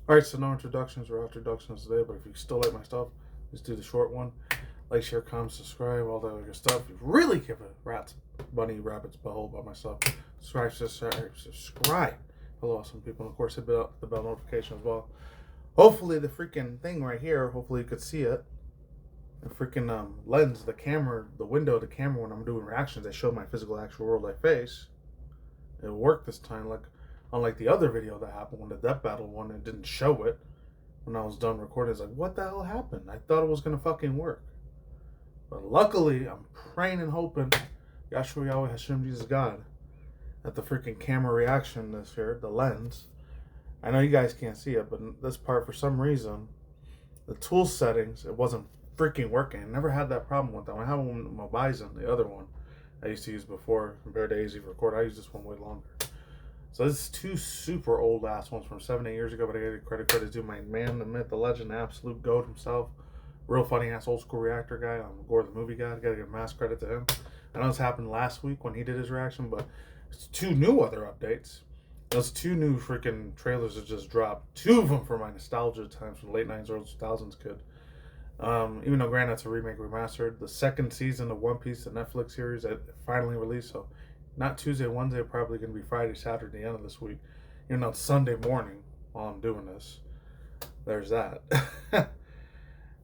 Alright, so no introductions or introductions today, but if you still like my stuff, just do the short one. Like, share, comment, subscribe, all that other stuff. If you really give a rat's bunny, rabbit's butthole about myself, subscribe. Hello, awesome people. And of course, hit the bell notification as well. Hopefully, the freaking thing right here, hopefully you could see it. The freaking lens, the camera, the window of the camera when I'm doing reactions, I show my physical, actual world like face. It worked this time, like unlike the other video that happened when the Death Battle one, it didn't show it. When I was done recording, it's like, what the hell happened? I thought it was gonna fucking work. But luckily, I'm praying and hoping, Yahshua Yahweh Hashem Jesus God, that the freaking camera reaction this here, the lens, I know you guys can't see it, but this part, for some reason, the tool settings, it wasn't freaking working. I never had that problem with them. I have one with my Bison, the other one I used to use before, compared to AZ Record. I use this one way longer. So this is two super old ass ones from 7-8 years ago, but I gotta credit to my man, the myth, the legend, the absolute goat himself. Real funny ass old school reactor guy. Gore the movie guy. Gotta give mass credit to him. I know this happened last week when he did his reaction, but it's two new other updates. Those two new freaking trailers that just dropped. Two of them for my nostalgia times from the late 90s, early 2000s kid. Even though granted it's a remake remastered. The second season of One Piece, the Netflix series, that finally released. So not Tuesday, Wednesday, probably going to be Friday, Saturday, the end of this week. Even though it's Sunday morning while I'm doing this. There's that.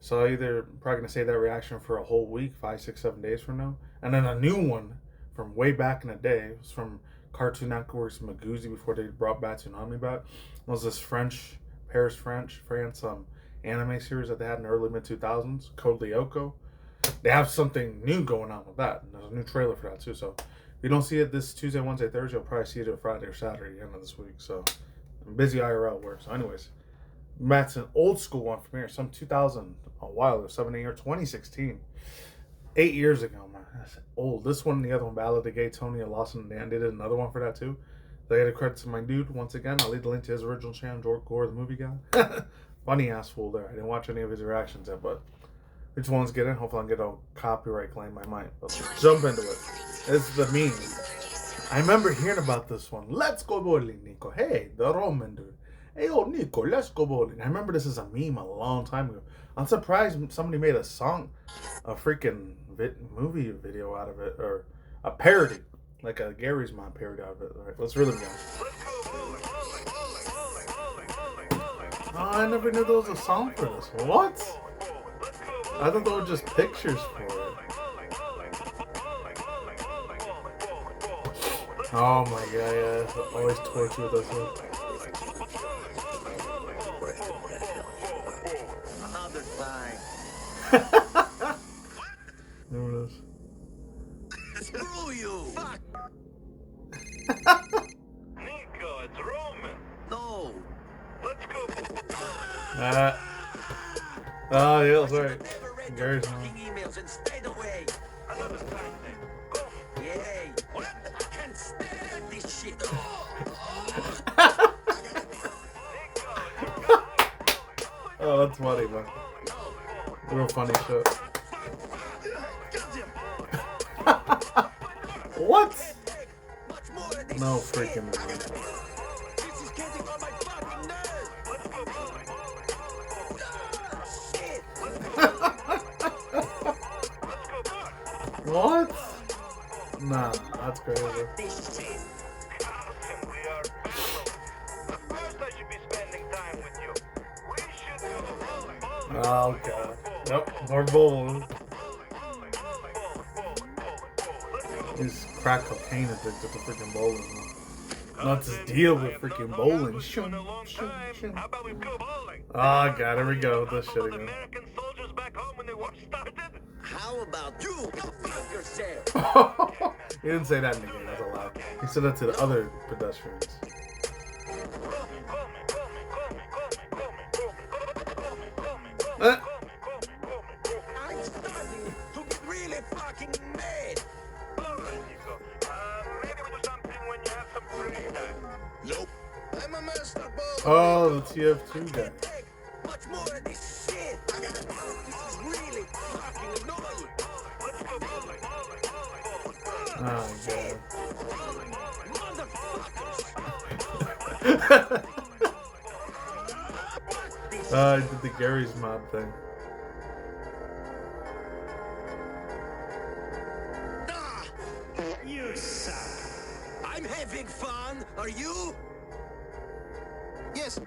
So I either probably going to say that reaction for a whole week, 5, 6, 7 days from now. And then a new one from way back in the day. It was from Cartoon Network's Magoozy before they brought back Tsunami back. It was this France anime series that they had in the early mid-2000s, Code Lyoko. They have something new going on with that. And there's a new trailer for that too. So if you don't see it this Tuesday, Wednesday, Thursday, you'll probably see it on Friday or Saturday, the end of this week. So I'm busy IRL work. So anyways, that's an old school one from here. Some 2000, a while ago, 7, 8 years, 2016. 8 years ago, man. That's old. This one and the other one, Ballad of Gay Tony and Lawson and Dan, did another one for that too. So I got a credit to my dude once again. I'll leave the link to his original channel, George Gore, the movie guy. Funny ass fool there. I didn't watch any of his reactions yet, but which one's getting? Hopefully I'll get a copyright claim. I might. But jump into it. It's the meme. I remember hearing about this one. Let's go bowling, Niko. Hey, the Roman dude. Hey, yo, Niko, let's go bowling. I remember this is a meme a long time ago. I'm surprised somebody made a song, a freaking movie video out of it, or a parody, like a Gary's Mom parody out of it. All right, let's really go. Oh, I never knew there was a song for this. What? I thought they were just pictures for it. Oh my god, yeah. I always torture with this one. There it is. Screw you! Fuck! Niko, it's Roman. No! Let's go. Oh, yeah, that's right. Gary's Mom. Emails and stay away. Another time then. Go. Yay! I can't stand this shit. Oh, that's funny, man. Real funny shit. What? No freaking way. This is getting on my fucking nerves. What? Nah, that's crazy. We are fellows. First I should be spending time with you. We should go. Oh, God. Yep, more bowling. He's crack cocaine addicted to freaking bowling. Not to deal with freaking bowling. How about we go bowling? Oh, God, here we go with this shit All the again. American soldiers back home when the war started? How about you? Go fuck yourself. He didn't say that in the game, that's a lie. He said that to the other pedestrians. I'm starting to get really fucking mad. Maybe we do something when you have some free time. Nope. I'm a master bowler. Oh, the TF2 guy. Much more of this shit. This is really fucking annoying. Let's go bowling. Oh, God. Motherfuckers. I did the Gary's mod thing. You suck. I'm having fun. Are you? Yes.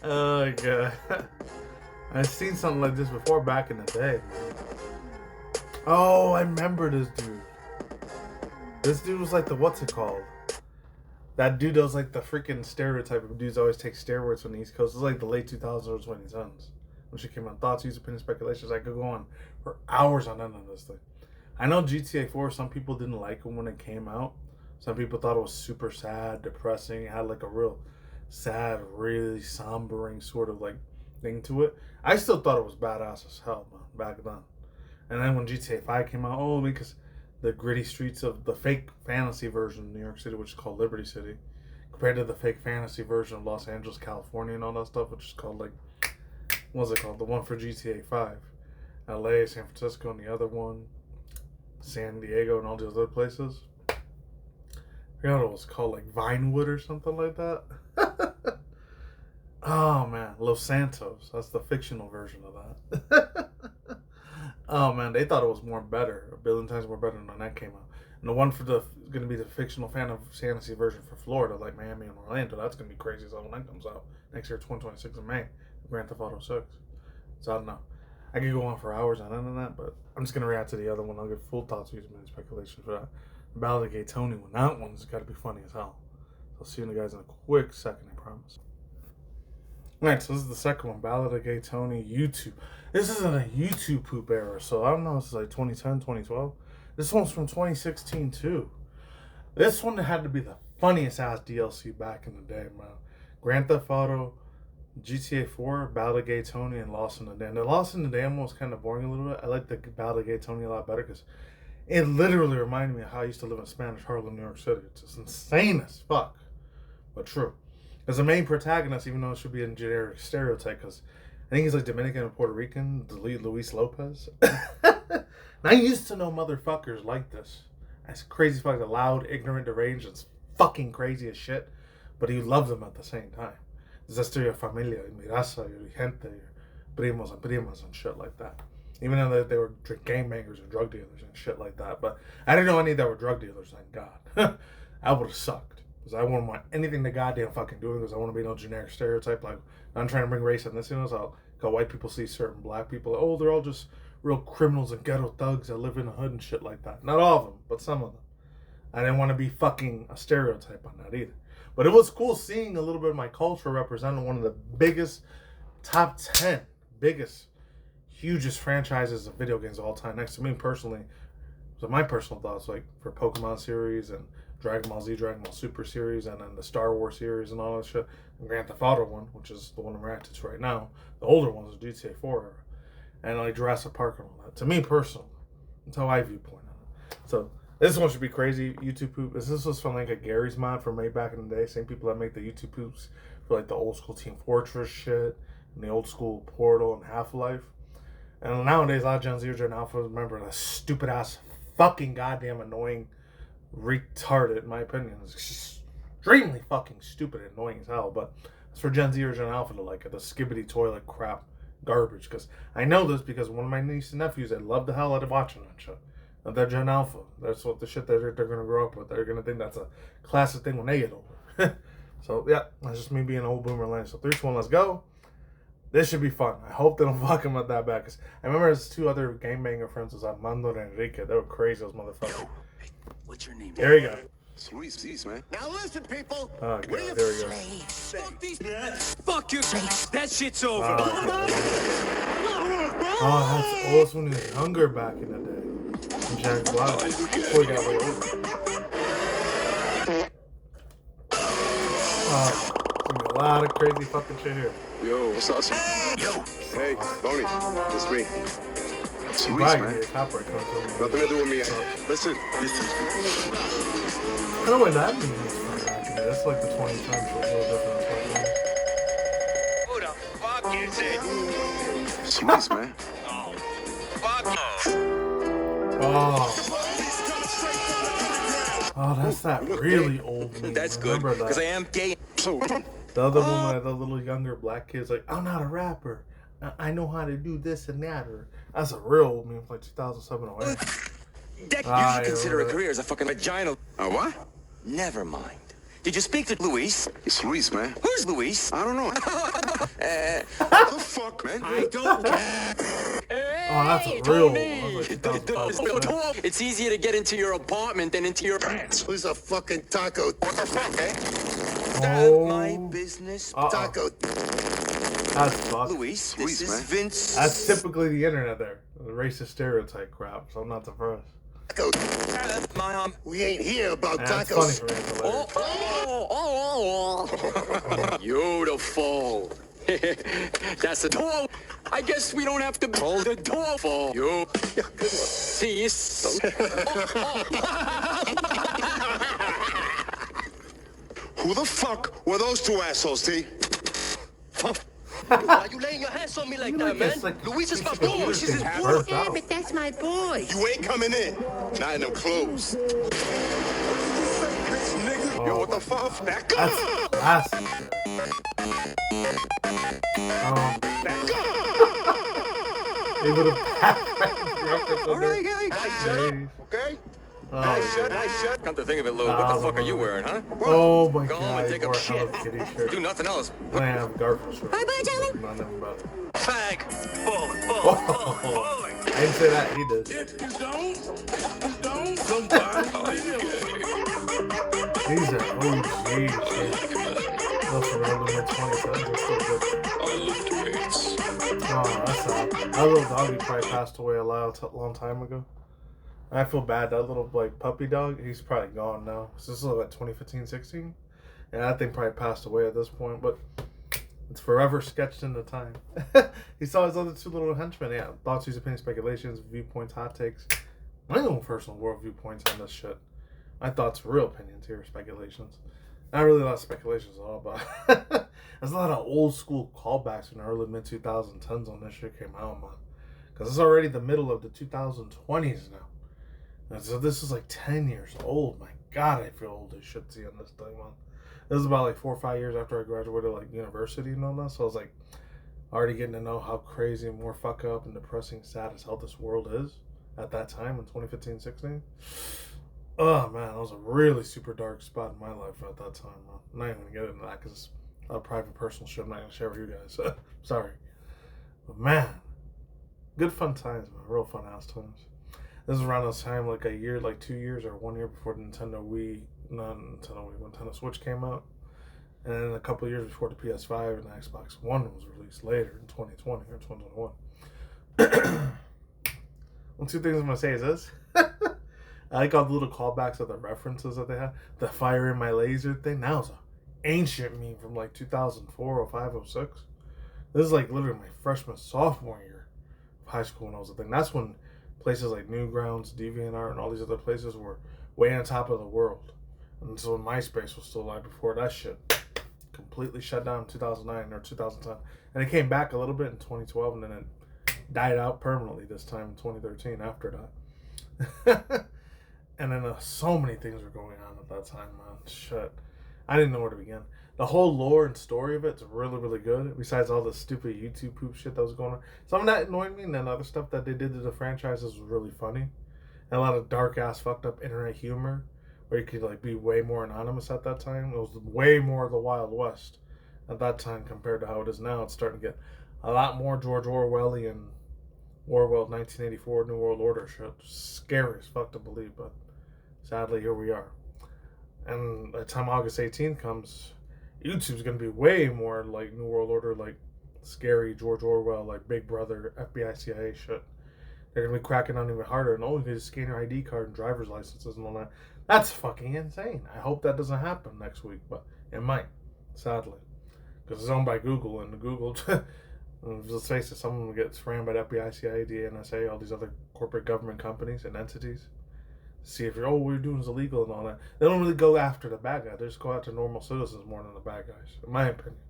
Oh god. I've seen something like this before back in the day. Oh, I remember this dude. This dude was like the, what's it called? That dude that was like the freaking stereotype of dudes always take steroids from the East Coast. It was like the late 2000s or 2010s when she came out. Thoughts, views, opinions, speculations. I could go on for hours on end on this thing. I know GTA 4, some people didn't like it when it came out. Some people thought it was super sad, depressing. It had like a real sad, really sombering sort of like thing to it. I still thought it was badass as hell, man, back then. And then when GTA 5 came out, oh, because the gritty streets of the fake fantasy version of New York City, which is called Liberty City, compared to the fake fantasy version of Los Angeles, California, and all that stuff, which is called like, what was it called? The one for GTA 5. LA, San Francisco, and the other one, San Diego, and all these other places. I forgot what it was called, like Vinewood or something like that. Oh man, Los Santos. That's the fictional version of that. Oh man, they thought it was more better, a billion times more better when that came out. And the one for the going to be the fictional fantasy version for Florida, like Miami and Orlando. That's going to be crazy as hell when that comes out next year, 2026 in May. Grand Theft Auto 6. So I don't know. I could go on for hours on end on that, but I'm just going to react to the other one. I'll give full thoughts, views, and speculation for that. Ballad of Gay Tony one. That one's got to be funny as hell. So I'll see you guys in a quick second, I promise. Alright, so this is the second one. Ballad of Gay Tony, YouTube. This isn't a YouTube poop era, so I don't know if it's like 2010, 2012. This one's from 2016 too. This one had to be the funniest ass DLC back in the day, man. Grand Theft Auto, GTA 4, Ballad of Gay Tony, and Lost in the Dam. The Lost in the Dam was kind of boring a little bit. I like the Ballad of Gay Tony a lot better because it literally reminded me of how I used to live in Spanish Harlem, New York City. It's just insane as fuck, but true. As the main protagonist, even though it should be a generic stereotype, because I think he's like Dominican and Puerto Rican, Luis Lopez. And I used to know motherfuckers like this. That's crazy fuck, the loud, ignorant, deranged, it's fucking crazy as shit, but you love them at the same time. It's just your familia, your raza, your gente, your primos and primas and shit like that. Even though they were gangbangers and drug dealers and shit like that. But I didn't know any that were drug dealers, thank God. I would have sucked. Because I wouldn't want anything to goddamn fucking do because I want to be no generic stereotype. Like, I'm trying to bring race and this, you know, so how white people see certain black people. Oh, they're all just real criminals and ghetto thugs that live in the hood and shit like that. Not all of them, but some of them. I didn't want to be fucking a stereotype on that either. But it was cool seeing a little bit of my culture representing one of the biggest, top 10 biggest, hugest franchises of video games of all time. Next to me personally, so my personal thoughts, like for Pokemon series and Dragon Ball Z, Dragon Ball Super series, and then the Star Wars series and all that shit. And Grand Theft Auto one, which is the one I'm reacting to right now. The older one is GTA 4 era. And like Jurassic Park and all that. To me personally, that's how I viewpoint on it. So this one should be crazy. YouTube poop. This was from like a Gary's mod from way back in the day. Same people that make the YouTube poops for like the old school Team Fortress shit and the old school Portal and Half-Life. And nowadays, a lot of Gen Z or Gen Alpha remember that stupid ass, fucking goddamn annoying, retarded, in my opinion. It's extremely fucking stupid and annoying as hell. But it's for Gen Z or Gen Alpha to like it. The skibbity toilet crap garbage. Because I know this because one of my nieces and nephews, they love the hell out of watching that shit. And they're Gen Alpha. That's what the shit that they're going to grow up with. They're going to think that's a classic thing when they get older. So, yeah, that's just me being an old boomer lane. So, 3, 2, 1, let's go. This should be fun. I hope they don't fuck him up that bad. Cause I remember his 2 other game banger friends was Armando and Enrique. They were crazy, those motherfuckers. Hey, what's your name? There you go. Luis, man. Now listen, people. Oh, God, We're there we go. slaves. Fuck these. Fuck you. That shit's over. Oh, that's when he was younger back in the day. And Jack Black. Before he got way older. Oh, there's a lot of crazy fucking shit here. Yo, what's up? Yo. Hey, Tony, it's me. It's Luis, Right, man. yeah, copyright comes from- Nothing to do with me. Listen. I don't know what that means from back in the day. That's like the 2010s, so it's a little different. Who the fuck is it? It's Luis, man. Oh, fuck you. Oh, that's that really old meme. That's I good, remember because I that. am gay. So, The other woman, the little younger black kid's like, I'm not a rapper. I know how to do this and that. Or that's a real meme from like 2007 or whatever. You should consider a career as a fucking vagina. What? Never mind. Did you speak to Luis? It's Luis, man. Who's Luis? I don't know. What the fuck, man? I don't care. Oh, that's a real one. That was like 2005. It's easier to get into your apartment than into your pants. Who's a fucking taco? What the fuck, eh? Oh. My business. Taco. That's fucked. Luis, Luis, this is man. Vince. That's typically the internet there. The racist stereotype crap, so I'm not surprised. Taco. My We ain't here about And that's funny tacos. for me. It's hilarious. Beautiful. That's the door. I guess we don't have to hold the door for you. See, Who the fuck were those two assholes, T? Why you laying your hands on me like that, man? It's like Luis is my 50 boy. years She's his they boy. birthed out. but that's my boy. You ain't coming in. Not in them clothes. Yo, what the fuck? Back up! That's classic shit. Able to All right, guys. Okay? Oh, Come to think of it, Lou, what the fuck are you wearing, huh? oh my Go god. and take a Or shit. Hello Kitty shirt. Do nothing else. I have Garfield shirt. Bye-bye, gentlemen. Not nothing about it. Fag. Falling, Oh, falling. I didn't say that. He did. These are OG shit. Those from early mid-20s. Those are still good. Oh, that's sad. That little doggy probably passed away a long time ago. I feel bad. That little like puppy dog, he's probably gone now. So this is like 2015, 16. And that thing probably passed away at this point, but it's forever sketched into time. He saw his other two little henchmen. Yeah, thoughts, views, opinions, speculations, viewpoints, hot takes. My own personal world viewpoints on this shit. My thoughts, real opinions here, speculations. Not really a lot of speculations at all, but there's a lot of old school callbacks in the early mid 2010s when this shit came out, man. Because it's already the middle of the 2020s now. And so this is like 10 years old. My God, I feel old as shit seeing this thing, man. This is about like 4 or 5 years after I graduated like university and all that. So I was like already getting to know how crazy and more fuck up and depressing, sad as hell this world is at that time in 2015, 16. Oh man, that was a really super dark spot in my life at that time, man. I'm not even gonna get into that because it's a private personal shit I'm not gonna share with you guys. Sorry. But man, good fun times, man. Real fun ass times. This is around this time, like a year, like 2 years or 1 year before the Nintendo Switch came out. And then a couple of years before the PS5 and the Xbox One was released later in 2020 or 2021. Well, two things I'm going to say is this. I like all the little callbacks of the references that they had. The fire in my laser thing. That was an ancient meme from like 2004, 05, 06. This is like literally my freshman, sophomore year of high school when I was a thing. That's when places like Newgrounds, DeviantArt, and all these other places were way on top of the world. And so MySpace was still alive before that shit completely shut down in 2009 or 2010. And it came back a little bit in 2012, and then it died out permanently this time in 2013 after that. And then so many things were going on at that time, man. Shit. I didn't know where to begin. The whole lore and story of it's really, really good. Besides all the stupid YouTube poop shit that was going on. Some of that annoyed me, and then other stuff that they did to the franchises was really funny. And a lot of dark ass fucked up internet humor where you could like be way more anonymous at that time. It was way more the Wild West at that time compared to how it is now. It's starting to get a lot more George Orwellian, Orwell 1984 New World Order shit. Scary as fuck to believe, but sadly here we are. And by the time August 18th comes, YouTube's going to be way more like New World Order, like scary George Orwell, like Big Brother, FBI, CIA shit. They're going to be cracking down even harder. And you can just scan your ID card and driver's licenses and all that. That's fucking insane. I hope that doesn't happen next week, but it might, sadly. Because it's owned by Google, and Google, let's face it, someone gets ran by the FBI, CIA, the NSA, all these other corporate government companies and entities. See if what you're doing is illegal and all that. They don't really go after the bad guy. They just go after normal citizens more than the bad guys, in my opinion.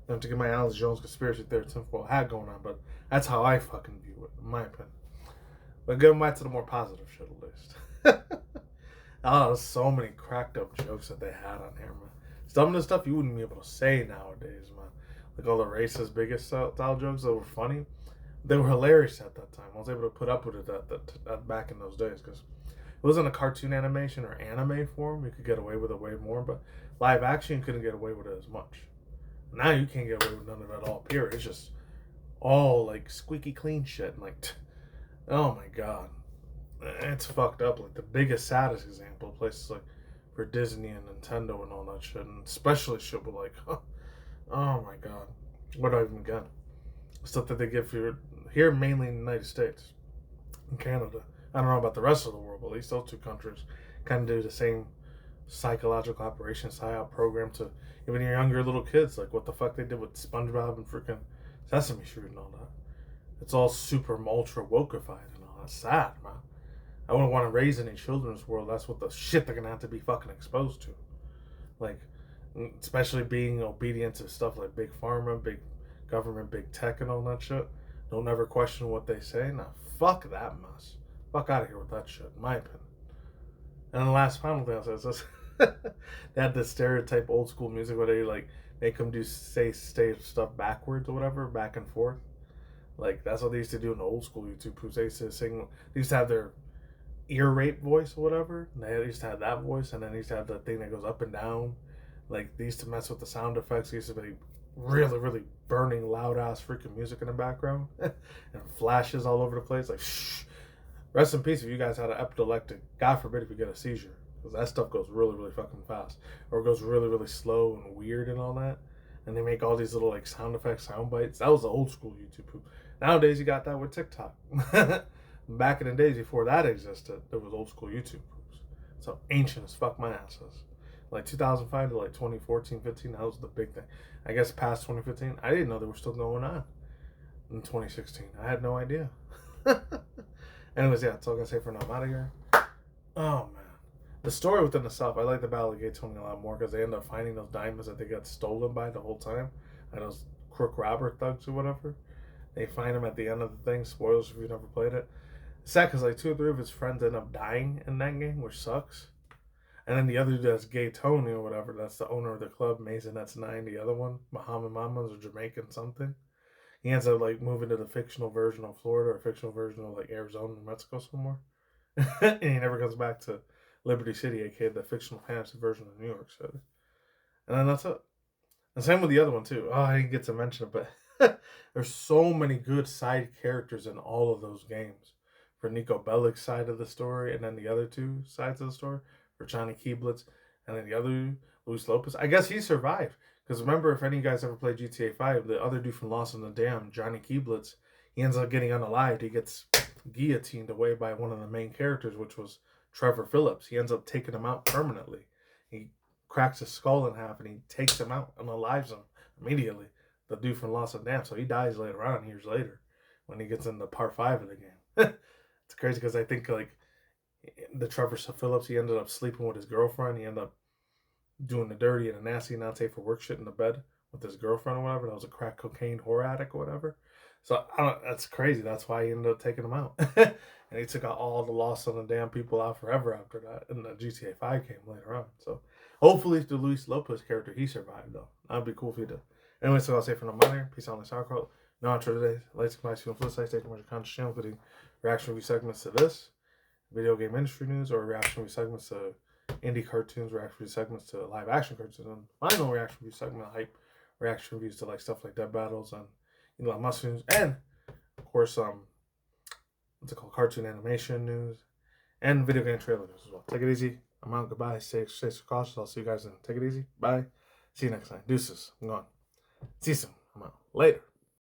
I have to get my Alex Jones conspiracy theory tinfoil hat going on, but that's how I fucking view it, in my opinion. But getting back to the more positive shit at least. Oh, so many cracked up jokes that they had on here, man. Some of the stuff you wouldn't be able to say nowadays, man. Like all the racist, biggest style jokes that were funny. They were hilarious at that time. I was able to put up with it back in those days because it wasn't a cartoon animation or anime form. You could get away with it way more, but live action you couldn't get away with it as much. Now you can't get away with none of it at all. Period. It's just all like squeaky clean shit. And like, oh my god, it's fucked up. Like the biggest, saddest example of places like for Disney and Nintendo and all that shit, and especially shit with like, oh my god, what do I even get? Stuff that they give for here, mainly in the United States and Canada. I don't know about the rest of the world, but at least those two countries kind of do the same psychological operation psyop program to even your younger little kids, like what the fuck they did with SpongeBob and freaking Sesame Street and all that. It's all super ultra wokeified and all that. Sad, man. I wouldn't want to raise any children's world. That's what the shit they're gonna have to be fucking exposed to. Like, especially being obedient to stuff like big pharma, big government, big tech, and all that shit. Don't ever question what they say. Nah, fuck that mess. Fuck out of here with that shit, in my opinion. And the last final thing I'll say is this. They had this stereotype old school music where they like make them say stuff backwards or whatever, back and forth. Like that's what they used to do in the old school YouTube groups. They used to sing. They used to have their ear rape voice or whatever. And they used to have that voice, and then they used to have the thing that goes up and down. Like they used to mess with the sound effects. They used to be really, really burning loud ass freaking music in the background and flashes all over the place. Like shh. Rest in peace if you guys had an epileptic. God forbid if you get a seizure. Because that stuff goes really, really fucking fast. Or it goes really, really slow and weird and all that. And they make all these little like sound effects, sound bites. That was the old school YouTube poop. Nowadays you got that with TikTok. Back in the days before that existed, there was old school YouTube poops. So ancient as fuck my ass is. Like 2005 to like 2014, 15, that was the big thing. I guess past 2015, I didn't know they were still going on in 2016. I had no idea. Anyways, yeah, that's all I gotta say for now. I'm out of here. Oh, man. The story within itself, I like the Battle of Gay Tony a lot more because they end up finding those diamonds that they got stolen by the whole time. And those crook robber thugs or whatever. They find them at the end of the thing. Spoilers if you've never played it. It's sad because like 2 or 3 of his friends end up dying in that game, which sucks. And then the other dude that's Gay Tony or whatever, that's the owner of the club, Mason, that's 9, the other one, Muhammad Mamas or Jamaican something. He ends up like moving to the fictional version of Florida or fictional version of like Arizona, New Mexico somewhere. And he never comes back to Liberty City, aka the fictional fantasy version of New York City. And then that's it. And same with the other one too. Oh, I didn't get to mention it, but there's so many good side characters in all of those games. For Niko Bellic's side of the story, and then the other 2 sides of the story. For Johnny Keeblitz, and then the other, Luis Lopez. I guess he survived. Because remember, if any of you guys ever played GTA 5, the other dude from Lost in the Dam, Johnny Keeblitz, he ends up getting unalived. He gets guillotined away by one of the main characters, which was Trevor Phillips. He ends up taking him out permanently. He cracks his skull in half and he takes him out and unalives him immediately. The dude from Lost in the Dam. So he dies later on, years later, when he gets into part 5 of the game. It's crazy because I think like the Trevor Phillips, he ended up sleeping with his girlfriend. He ended up doing the dirty and the nasty, not safe for work shit in the bed with his girlfriend or whatever. That was a crack cocaine whore addict or whatever. So that's crazy. That's why he ended up taking him out. And he took out all the Lost on the Damn people out forever after that. And the GTA 5 came later on. So hopefully the Luis Lopez character, he survived though. That'd be cool if he did. Anyway, so I'll say for no money. Peace out on the SoundCloud. No outro today. Like, subscribe, see you on flip side. Stay tuned for your content channel, including reaction review segments to this, video game industry news, or reaction review segments to indie cartoons, reaction review segments to live action cartoons, and final reaction review segment, hype reaction reviews to like stuff like Dead Battles and Elon Musk news, and of course what's it called, cartoon animation news and video game trailer news as well. Take it easy. I'm out. Goodbye. Stay cautious. I'll see you guys then. Take it easy. Bye. See you next time. Deuces. I'm gone. See you soon. I'm out. Later.